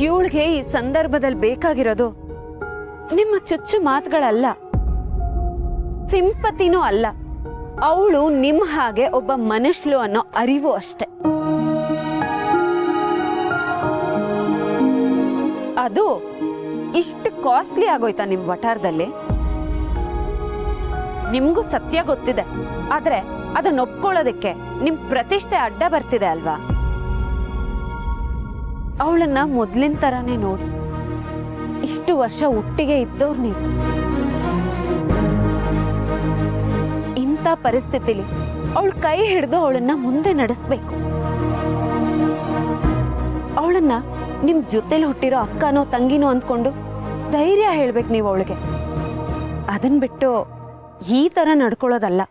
ಇವಳಿಗೆ ಈ ಸಂದರ್ಭದಲ್ಲಿ ಬೇಕಾಗಿರೋದು ನಿಮ್ಮ ಚುಚ್ಚು ಮಾತುಗಳಲ್ಲ, ಸಿಂಪತಿನೂ ಅಲ್ಲ. ಅವಳು ನಿಮ್ ಹಾಗೆ ಒಬ್ಬ ಮನುಷ್ಯಳು ಅನ್ನೋ ಅರಿವು ಅಷ್ಟೆ. ಅದು ಇಷ್ಟು ಕಾಸ್ಟ್ಲಿ ಆಗೋಯ್ತಾ ನಿಮ್ ವಟಾರದಲ್ಲಿ? ನಿಮ್ಗೂ ಸತ್ಯ ಗೊತ್ತಿದೆ, ಆದ್ರೆ ಅದನ್ನ ಒಪ್ಕೊಳ್ಳೋದಕ್ಕೆ ನಿಮ್ ಪ್ರತಿಷ್ಠೆ ಅಡ್ಡ ಬರ್ತಿದೆ ಅಲ್ವಾ? ಅವಳನ್ನ ಮೊದ್ಲಿನ ತರಾನೇ ನೋಡಿ. ಇಷ್ಟು ವರ್ಷ ಒಟ್ಟಿಗೆ ಇದ್ದವ್ರು ನೀವು. ಇಂಥ ಪರಿಸ್ಥಿತಿಲಿ ಅವಳ ಕೈ ಹಿಡಿದು ಅವಳನ್ನ ಮುಂದೆ ನಡೆಸ್ಬೇಕು. ಅವಳನ್ನ ನಿಮ್ ಜೊತೆಲಿ ಹುಟ್ಟಿರೋ ಅಕ್ಕನೋ ತಂಗಿನೋ ಅಂದ್ಕೊಂಡು ಧೈರ್ಯ ಹೇಳ್ಬೇಕು ನೀವು ಅವಳಿಗೆ. ಅದನ್ ಬಿಟ್ಟು ಈ ತರ ನಡ್ಕೊಳ್ಳೋದಲ್ಲ.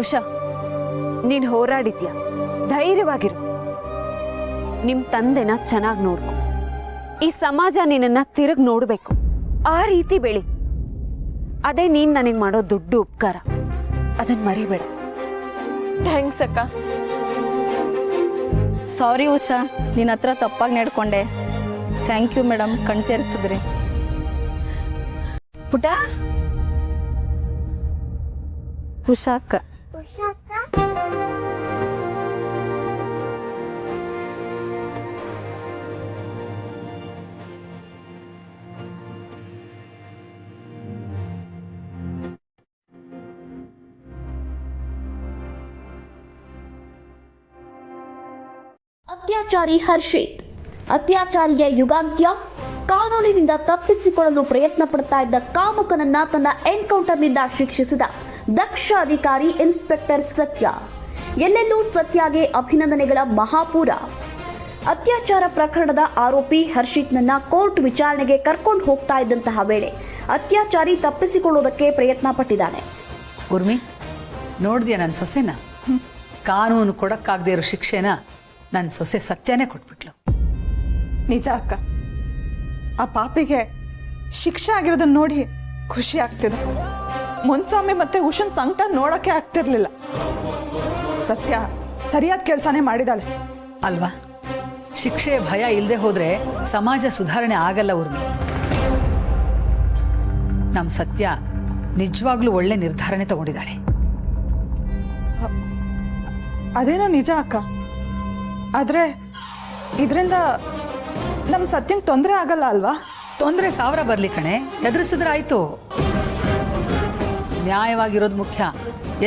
ಉಷಾ, ನೀನ್ ಹೋರಾಡಿದ್ಯಾ, ಧೈರ್ಯವಾಗಿರು. ನಿಮ್ ತಂದೆನ ಚೆನ್ನಾಗಿ ನೋಡ್ಕೊ. ಈ ಸಮಾಜ ನಿನ್ನನ್ನ ತಿರುಗ್ ನೋಡ್ಬೇಕು. ಆ ರೀತಿ ಬೆಳಿ. ಅದೇ ನೀನ್ ನನಗ್ ಮಾಡೋ ದೊಡ್ಡ ಉಪಕಾರ. ಅದನ್ ಮರಿಬೇಡ. ಥ್ಯಾಂಕ್ಸ್ ಅಕ್ಕ. ಸಾರಿ ಉಷಾ, ನಿನ್ನ ಹತ್ರ ತಪ್ಪಾಗಿ ನಡ್ಕೊಂಡೆ. ಥ್ಯಾಂಕ್ ಯು ಮೇಡಮ್, ಕಣ್ ತೆರೆಸಿದ್ರಿ. ಪುಟ, ಉಷಾ ಅಕ್ಕ. ಅತ್ಯಾಚಾರಿ ಹರ್ಷಿತ್, ಅತ್ಯಾಚಾರಿಯ ಯುಗಾಂತ್ಯ. ಕಾನೂನಿನಿಂದ ತಪ್ಪಿಸಿಕೊಳ್ಳಲು ಪ್ರಯತ್ನ ಪಡ್ತಾ ಇದ್ದ ಕಾಮುಕನನ್ನ ತನ್ನ ಎನ್ಕೌಂಟರ್ನಿಂದ ಶಿಕ್ಷಿಸಿದ ದಕ್ಷ ಅಧಿಕಾರಿ ಇನ್ಸ್ಪೆಕ್ಟರ್ ಸತ್ಯ. ಎಲ್ಲೆಲ್ಲೂ ಸತ್ಯಗೆ ಅಭಿನಂದನೆಗಳ ಮಹಾಪೂರ. ಅತ್ಯಾಚಾರ ಪ್ರಕರಣದ ಆರೋಪಿ ಹರ್ಷಿತ್ನನ್ನ ಕೋರ್ಟ್ ವಿಚಾರಣೆಗೆ ಕರ್ಕೊಂಡು ಹೋಗ್ತಾ ಇದ್ದಂತಹ ವೇಳೆ ಅತ್ಯಾಚಾರಿ ತಪ್ಪಿಸಿಕೊಳ್ಳುವುದಕ್ಕೆ ಪ್ರಯತ್ನ ಪಟ್ಟಿದ್ದಾನೆ. ಉರ್ಮಿ, ನೋಡ್ದ್ಯಾ ನನ್ನ ಸೊಸೆನ? ಕಾನೂನು ಕೊಡಕ್ಕಾಗದೇ ಇರೋ ಶಿಕ್ಷೆನ ನನ್ನ ಸೊಸೆ ಸತ್ಯನೇ ಕೊಟ್ಬಿಟ್ಲು. ನಿಜ ಅಕ್ಕ, ಆ ಪಾಪಿಗೆ ಶಿಕ್ಷೆ ಆಗಿರೋದನ್ನ ನೋಡಿ ಖುಷಿ ಆಗ್ತಿದೆ. ಮುನ್ಸ್ವಾಮಿ ಮತ್ತೆ ಉಷನ್ ಸಂಕಟ ನೋಡಕ್ಕೆ ಆಗ್ತಿರ್ಲಿಲ್ಲ. ಸತ್ಯ ಸರಿಯಾದ ಕೆಲಸನೇ ಮಾಡಿದಾಳೆ ಅಲ್ವಾ? ಶಿಕ್ಷೆ ಭಯ ಇಲ್ಲದೆ ಹೋದ್ರೆ ಸಮಾಜ ಸುಧಾರಣೆ ಆಗಲ್ಲ ಉರ್ಮಿ. ನಮ್ ಸತ್ಯ ನಿಜವಾಗ್ಲೂ ಒಳ್ಳೆ ನಿರ್ಧಾರನೆ ತಗೊಂಡಿದ್ದಾಳೆ. ಅದೇನೋ ನಿಜ ಅಕ್ಕ, ಆದ್ರೆ ಇದರಿಂದ ನಮ್ ಸತ್ಯಂಗೆ ತೊಂದರೆ ಆಗಲ್ಲ ಅಲ್ವಾ? ತೊಂದರೆ 1000 ಬರ್ಲಿ ಕಣೆ, ಎದುರಿಸಿದ್ರೆ ಆಯ್ತು. ನ್ಯಾಯವಾಗಿರೋದು ಮುಖ್ಯ.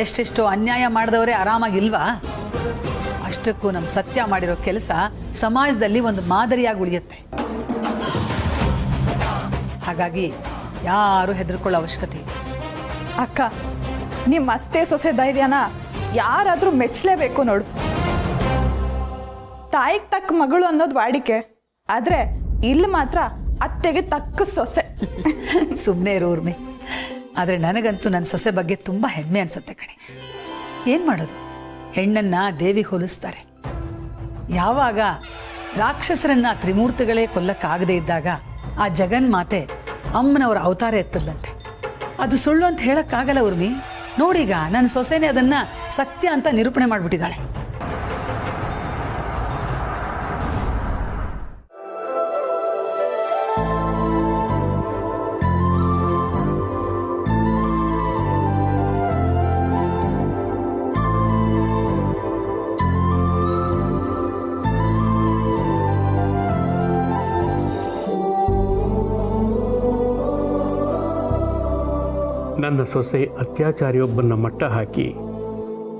ಎಷ್ಟೆಷ್ಟೋ ಅನ್ಯಾಯ ಮಾಡಿದವರೇ ಆರಾಮಾಗಿಲ್ವಾ? ಅಷ್ಟಕ್ಕೂ ನಮ್ ಸತ್ಯ ಮಾಡಿರೋ ಕೆಲಸ ಸಮಾಜದಲ್ಲಿ ಒಂದು ಮಾದರಿಯಾಗಿ ಉಳಿಯುತ್ತೆ. ಹಾಗಾಗಿ ಯಾರು ಹೆದರ್ಕೊಳ್ಳೋ ಅವಶ್ಯಕತೆ ಇಲ್ಲ. ಅಕ್ಕ, ನಿಮ್ಮ ಅತ್ತೆ ಸೊಸೆ ಧೈರ್ಯನ ಯಾರಾದ್ರೂ ಮೆಚ್ಚಲೇಬೇಕು ನೋಡು. ತಾಯಿಗೆ ತಕ್ಕ ಮಗಳು ಅನ್ನೋದು ವಾಡಿಕೆ, ಆದ್ರೆ ಇಲ್ಲಿ ಮಾತ್ರ ಅತ್ತೆಗೆ ತಕ್ಕ ಸೊಸೆ. ಸುಮ್ಮನೆ ಇರು ಊರ್ಮಿ. ಆದ್ರೆ ನನಗಂತೂ ನನ್ನ ಸೊಸೆ ಬಗ್ಗೆ ತುಂಬಾ ಹೆಮ್ಮೆ ಅನ್ಸುತ್ತೆ ಕಣೆ. ಏನ್ ಮಾಡೋದು, ಹೆಣ್ಣನ್ನ ದೇವಿಗೆ ಹೋಲಿಸ್ತಾರೆ. ಯಾವಾಗ ರಾಕ್ಷಸರನ್ನ ತ್ರಿಮೂರ್ತಿಗಳೇ ಕೊಲ್ಲಕ್ಕಾಗದೇ ಇದ್ದಾಗ ಆ ಜಗನ್ಮಾತೆ ಅಮ್ಮನವರ ಅವತಾರ ಎತ್ತದಂತೆ. ಅದು ಸುಳ್ಳು ಅಂತ ಹೇಳಕ್ಕಾಗಲ್ಲ ಉರ್ಮಿ. ನೋಡೀಗ ನನ್ನ ಸೊಸೆನೇ ಅದನ್ನ ಸತ್ಯ ಅಂತ ನಿರೂಪಣೆ ಮಾಡ್ಬಿಟ್ಟಿದ್ದಾಳೆ. ನನ್ನ ಸೊಸೆ ಅತ್ಯಾಚಾರಿಯೊಬ್ಬನ ಮಟ್ಟ ಹಾಕಿ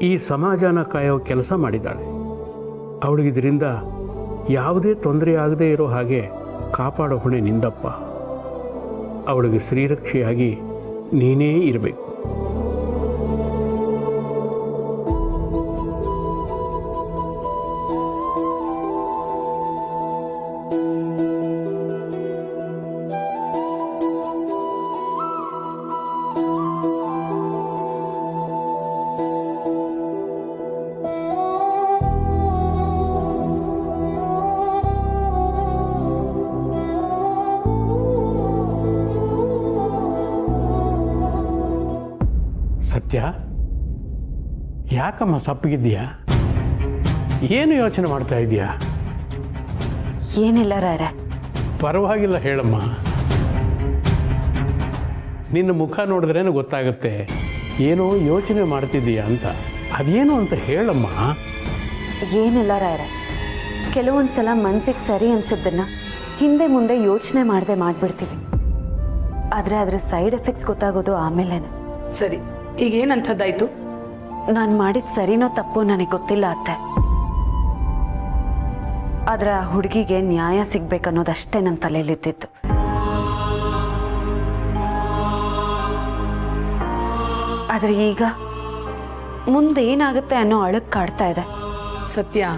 ಈ ಸಮಾಜನ ಕಾಯೋ ಕೆಲಸ ಮಾಡಿದ್ದಾಳೆ. ಅವಳಿಗಿದರಿಂದ ಯಾವುದೇ ತೊಂದರೆ ಆಗದೇ ಇರೋ ಹಾಗೆ ಕಾಪಾಡೋ ಹೊಣೆ ನಿಂದಪ್ಪ. ಅವಳಿಗೆ ಶ್ರೀರಕ್ಷೆಯಾಗಿ ನೀನೇ ಇರಬೇಕು. ಸತ್ಯ, ಯಾಕಮ್ಮ ಸಪ್ಪಗಿದ್ದೀಯಾ? ಏನು ಯೋಚನೆ ಮಾಡ್ತಾ ಇದೀಯಾ? ಏನಿಲ್ಲ ರಾಯರೇ. ಪರವಾಗಿಲ್ಲ ಹೇಳಮ್ಮ. ನಿನ್ನ ಮುಖ ನೋಡಿದ್ರೇನು ಗೊತ್ತಾಗುತ್ತೆ ಏನೋ ಯೋಚನೆ ಮಾಡ್ತಿದ್ದೀಯಾ ಅಂತ. ಅದೇನು ಅಂತ ಹೇಳಮ್ಮ. ಏನಿಲ್ಲ ರಾಯರೇ, ಕೆಲವೊಂದ್ಸಲ ಮನ್ಸಿಗೆ ಸರಿ ಅನ್ಸಿದ್ದನ್ನ ಹಿಂದೆ ಮುಂದೆ ಯೋಚನೆ ಮಾಡದೆ ಮಾಡ್ಬಿಡ್ತೀವಿ. ಆದ್ರೆ ಅದ್ರ ಸೈಡ್ ಎಫೆಕ್ಟ್ಸ್ ಗೊತ್ತಾಗೋದು ಆಮೇಲೆನೆ. ಸರಿ, ಈಗ ಏನಂಥದ್ದಾಯ್ತು? ನಾನು ಮಾಡಿದ ಸರಿನೋ ತಪ್ಪೋ ನನಗೆ ಗೊತ್ತಿಲ್ಲ ಅತ್ತೆ. ಆದ್ರೆ ಆ ಹುಡುಗಿಗೆ ನ್ಯಾಯ ಸಿಗ್ಬೇಕನ್ನೋದಷ್ಟೇ ನನ್ನ ತಲೆಯಲ್ಲಿದ್ದಿತ್ತು. ಆದ್ರೆ ಈಗ ಮುಂದೇನಾಗುತ್ತೆ ಅನ್ನೋ ಅಳಕ್ ಕಾಡ್ತಾ ಇದೆ. ಸತ್ಯ,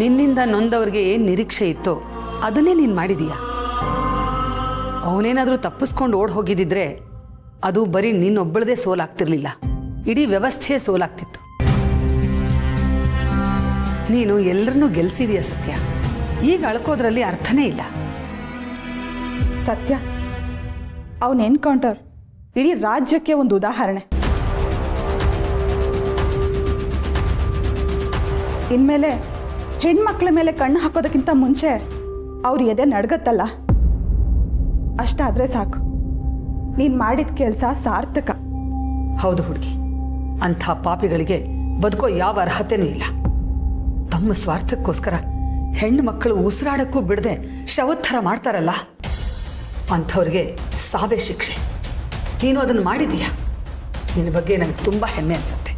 ನಿನ್ನಿಂದ ನೊಂದವ್ರಿಗೆ ಏನ್ ನಿರೀಕ್ಷೆ ಇತ್ತೋ ಅದನ್ನೇ ನೀನ್ ಮಾಡಿದೀಯ. ಅವನೇನಾದ್ರೂ ತಪ್ಪಿಸ್ಕೊಂಡು ಓಡ್ ಹೋಗಿದ್ದಿದ್ರೆ ಅದು ಬರೀ ನಿನ್ನೊಬ್ಬಳದೇ ಸೋಲಾಗ್ತಿರ್ಲಿಲ್ಲ, ಇಡೀ ವ್ಯವಸ್ಥೆಯೇ ಸೋಲಾಗ್ತಿತ್ತು. ನೀನು ಎಲ್ಲರನ್ನೂ ಗೆಲ್ಸಿದೀಯ ಸತ್ಯ. ಈಗ ಅಳ್ಕೋದ್ರಲ್ಲಿ ಅರ್ಥನೇ ಇಲ್ಲ. ಸತ್ಯ, ಅವನ ಎನ್ಕೌಂಟರ್ ಇಡೀ ರಾಜ್ಯಕ್ಕೆ ಒಂದು ಉದಾಹರಣೆ. ಇನ್ಮೇಲೆ ಹೆಣ್ಮಕ್ಳ ಮೇಲೆ ಕಣ್ಣು ಹಾಕೋದಕ್ಕಿಂತ ಮುಂಚೆ ಅವ್ರ ಎದೆ ನಡ್ಗತ್ತಲ್ಲ, ಅಷ್ಟಾದ್ರೆ ಸಾಕು. ನೀನು ಮಾಡಿದ ಕೆಲಸ ಸಾರ್ಥಕ. ಹೌದು ಹುಡುಗಿ, ಅಂಥ ಪಾಪಿಗಳಿಗೆ ಬದುಕೋ ಯಾವ ಅರ್ಹತೆನೂ ಇಲ್ಲ. ತಮ್ಮ ಸ್ವಾರ್ಥಕ್ಕೋಸ್ಕರ ಹೆಣ್ಣು ಮಕ್ಕಳು ಉಸಿರಾಡಕ್ಕೂ ಬಿಡದೆ ಶವದ ಥರ ಮಾಡ್ತಾರಲ್ಲ, ಅಂಥವ್ರಿಗೆ ಸಾವೇ ಶಿಕ್ಷೆ. ನೀನು ಅದನ್ನು ಮಾಡಿದೀಯ. ನಿನ್ನ ಬಗ್ಗೆ ನನಗೆ ತುಂಬ ಹೆಮ್ಮೆ ಅನಿಸುತ್ತೆ.